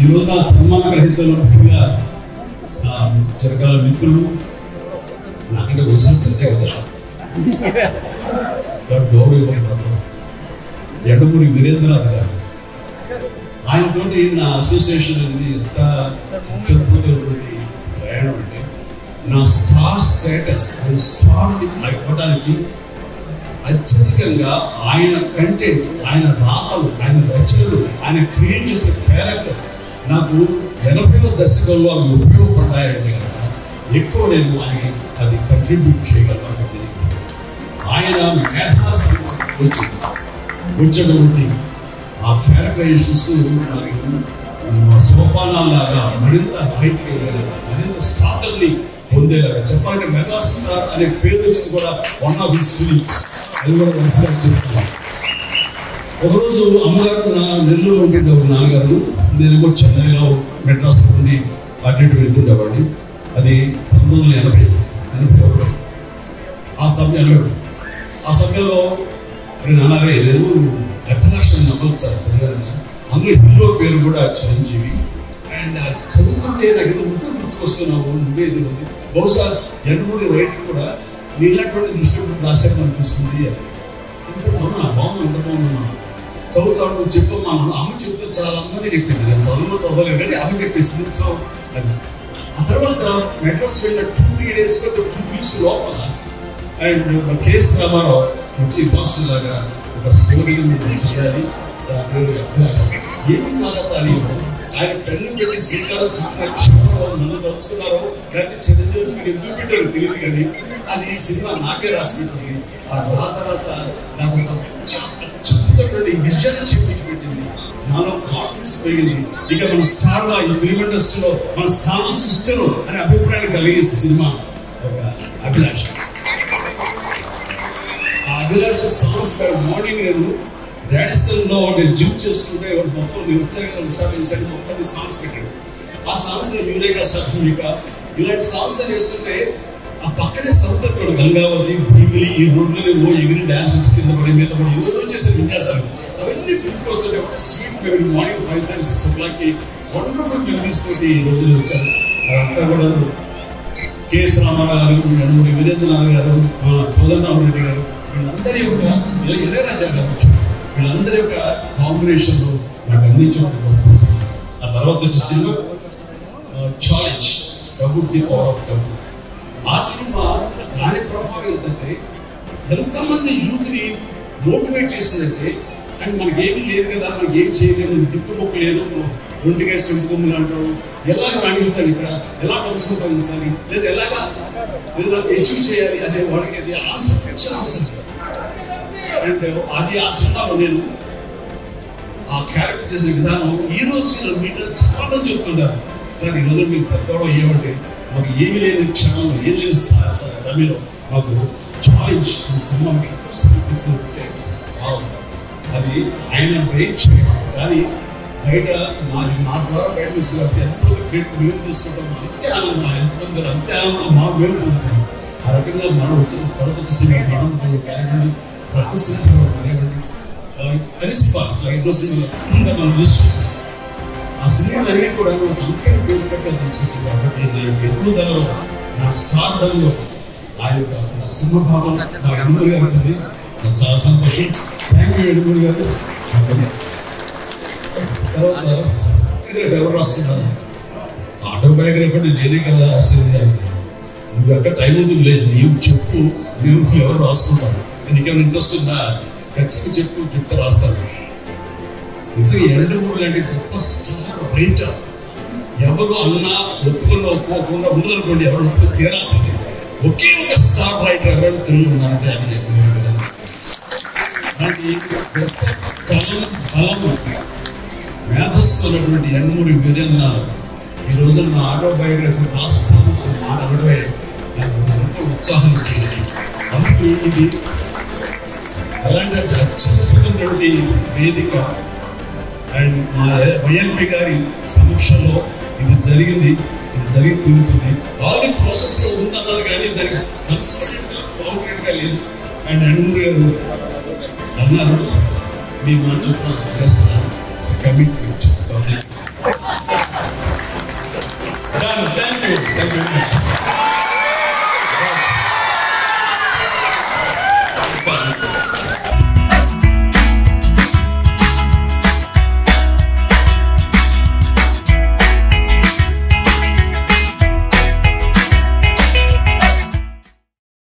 ఈరోజు నా సన్మాన గ్రహీతలు ముఖ్యంగా చిరకాల మిత్రులు నాకంటే వచ్చిన తెలిసే కదా గౌరవ ఎండమూరి వీరేంద్రనాథ్ గారు. ఆయనతో నా అసోసియేషన్ అనేది ఎంత అత్యద్భుతమైనటువంటి ప్రయాణం అంటే నా స్టార్ స్టేటస్ స్టార్ని ఇవ్వడానికి అత్యధికంగా ఆయన కంటెంట్, ఆయన రాతలు, ఆయన రచనలు, ఆయన క్రియేట్ చేసిన క్యారెక్టర్స్ నాకు 80వ దశకంలో అవి ఉపయోగపడ్డాయంటే కనుక ఎక్కువ నేను ఆయన అది కంట్రిబ్యూట్ చేయగలను. ఆయన వచ్చినటువంటి ఆ క్యారెక్టరైజేషన్స్ సోపానాలాగా మరింత హైట్కి వెళ్ళేలాగా, మరింత స్టార్టర్ని పొందేలాగా చెప్పాలంటే మెగాస్టార్ అనే పేరు వచ్చింది కూడా వన్ ఆఫ్ హిస్ ఫిలిమ్స్. అది కూడా కన్సిడర్ చేస్తున్నాను. ఒకరోజు అమ్మగారు నా నెల్లూరు ఉంటుంది, నాన్నగారు నేను కూడా చెన్నైలో మెడ్రాస్ నుండి అటు ఇటు వెళ్తుండేవాడిని. అది 1981 ఆ సమయంలో నాన్నగారే నేను అభిలాషని నమ్మొచ్చాను చదివాను. అందులో హీరో పేరు కూడా చిరంజీవి. అండ్ చదువుతుంటే నాకు ఏదో ముందు గుర్తుకొస్తున్నావు, నువ్వేది ఉంది బహుశా ఎండమూరి రైటింగ్ కూడా నీలాంటి దృష్టి రాశాను అనిపిస్తుంది అని. అవునా, బాగుంది, ఎంత బాగుందమ్మా, చదువుతాడు, నువ్వు చెప్పమ్మా. అమ్మ చెప్తే చాలా అందరినీ చెప్పింది, నేను చదవలేదు కానీ అమ్మ చెప్పేసింది. సో ఆ తర్వాత మెడ్రాస్ వెళ్ళిన 2-3 days 2 weeks లోపల అండ్ కేఎస్ రామారావు వచ్చి బాస్ లాగా ఒక స్టోరీ చేయాలి, దాని పేరు అభిలాష. ఏమి కాకతాళి ఆయన పెన్ను పెట్టి శ్రీకారం చుట్టిన క్షణంలో నన్ను తలుచుకున్నారో లేకపోతే చిరంజీవి మీరు ఎందుకు పెట్టారో తెలియదు కానీ అది సినిమా నాకే రాసి పెట్టింది. ఆ తర్వాత నాకు ఒక అద్భుతమైనటువంటి విజయాన్ని చెప్పించి పెట్టింది, నాలో కాన్ఫిడెన్స్ పెరిగింది. ఇక మన స్టార్ గా ఈ ఫిల్మ్ ఇండస్ట్రీలో మన స్థానం సృష్టిలో అనే అభిప్రాయాన్ని కలిగేసిన సినిమా ఒక అభిలాష. ఆ అభిలాష సాంగ్స్ మార్నింగ్ నేను రాడిసన్లో నేను జిమ్ చేస్తుంటే మొత్తం మీరు వచ్చారు కదా ఉషాలు మొత్తం సాంగ్స్ పెట్టాడు. ఆ సాంగ్స్ మీరేగా సాత్విక ఇలాంటి సాంగ్స్ అని వేస్తుంటే ఆ పక్కనే సముద్రం గంగావతి భీమిలి ఈ రోడ్లోనే ఎగిరి డాన్సెస్ కింద పడి మీద పడి ఏదో చేసే విన్యాసాలు అవన్నీ గుర్తుకొస్తుంటే ఒక sweet memory. Morning 5:30, 6 o'clock wonderful memories తోటి ఈ రోజులు వచ్చారు. అదంతా కూడా కేఎస్ రామారావు గారు, ఎండమూరి వీరేంద్రనాథ్ గారు, మన కోదండరామరెడ్డి గారు, వీళ్ళందరి యొక్క ఇళయరాజా గారు, వీళ్ళందరి యొక్క కాంబినేషన్లో నాకు అందించడం. ఆ తర్వాత వచ్చే సినిమా ఛాలెంజ్, కబుర్ ది పవర్ ఆఫ్ కబుర్. ఆ సినిమా దాని ప్రభావం ఏంటంటే ఎంతమంది యూత్ని మోటివేట్ చేసిందంటే, అండ్ మనకేమీ లేదు కదా, మనకి ఏం చేయలేదు, దిక్కుమొక్కు లేదు, ఒంటిగా సింపుల్ అంటాడు, ఎలా రాణించాలి, ఇక్కడ ఎలా డబ్బు సంపాదించాలి, లేదా ఎలాగా ఏదైనా అచీవ్ చేయాలి అనే వాడికి అది ఆన్సర్ పిక్చర్ ఆన్సర్. అండ్ అది ఆ సినిమాలో నేను ఆ క్యారెక్టర్ చేసిన విధానం ఈ రోజు మీటర్ చాలా మంది చెప్తుంటారు, సార్ ఈ రోజు మీరు పెద్దవాడు అయ్యేవంటే మాకు ఏమి లేని క్షణంలో ఏది లేని రమీలో మాకు ఛాలెంజ్ సినిమా ఎంతో స్ఫూర్తించిందంటే అది ఆయన బ్రేక్ చేయడం. కానీ బయట నా ద్వారా బయట వచ్చినప్పుడు ఎంతో క్రెడిట్ మేము తీసుకుంటాం, అంతే ఆనందం, ఎంతమంది అంతే ఆనందం మాకు మేము పొందుతాం. ఆ రకంగా మనం వచ్చిన తర్వాత సినిమా మనం క్యారెక్టర్ని ప్రతి సినిమాలో కానివ్వండి అన్ని సినిమాలు ఇట్లా ఎన్నో సినిమాలు మనం చూస్తాం. ఆ సినిమాలు అన్నీ కూడా అంకెని పేరు పెట్టా తీసుకొచ్చింది. కాబట్టి నా యొక్క ఎదుగుదలలో, నా స్టార్డంలో ఆ యొక్క నా సింహభావం నా ఎండమూరి గారు ఉంటుంది. నాకు చాలా సంతోషం. థ్యాంక్ యూ ఎండమూరి గారు. తర్వాత ఎవరు రాస్తున్నారు ఆటోబయోగ్రఫీ నేనే కదా రాసేది. నువ్వు ఎక్కడ టైం ఉంటుంది లేదు, నీవు చెప్పు, నువ్వు ఎవరు రాసుకుంటావు, నీకేమైనా ఇంట్రెస్ట్ ఉందా ఖచ్చితంగా చెప్పు, చెప్తే రాస్తాను. నిజంగా ఎండమూరి లాంటి గొప్ప స్టార్ రైటర్ ఎవరు అన్నా ఒప్పుకున్నా ఒప్పుకోకుండా ఉందనుకోండి, ఎవరు ఒప్పు తీరాల్సింది. ఒకే ఒక స్టార్ రైటర్ ఎవరు తెలుగు ఉన్నారంటే అది గొప్ప బలము మేధస్సు ఉన్నటువంటి ఎండమూరి వీరేంద్రనాథ్ ఈ రోజున నా ఆటోబయోగ్రఫీ రాస్తాను అని మాట అనడమే నాకు ఎంతో ఉత్సాహం ఇచ్చింది. అందుకే ఇది అలాంటి అత్యద్భుతమైనటువంటి వేదిక. అండ్ మా వైఎల్పి గారి సమక్షంలో ఇది జరిగి తిరుగుతుంది. ఆల్రెడీ ప్రాసెస్లో ఉందన్నారు కానీ దానికి కాన్ఫిడెంట్గా లేదు. అండ్ ఎండమూరి గారు అన్నారు, మీ మాట commitment thank you very much.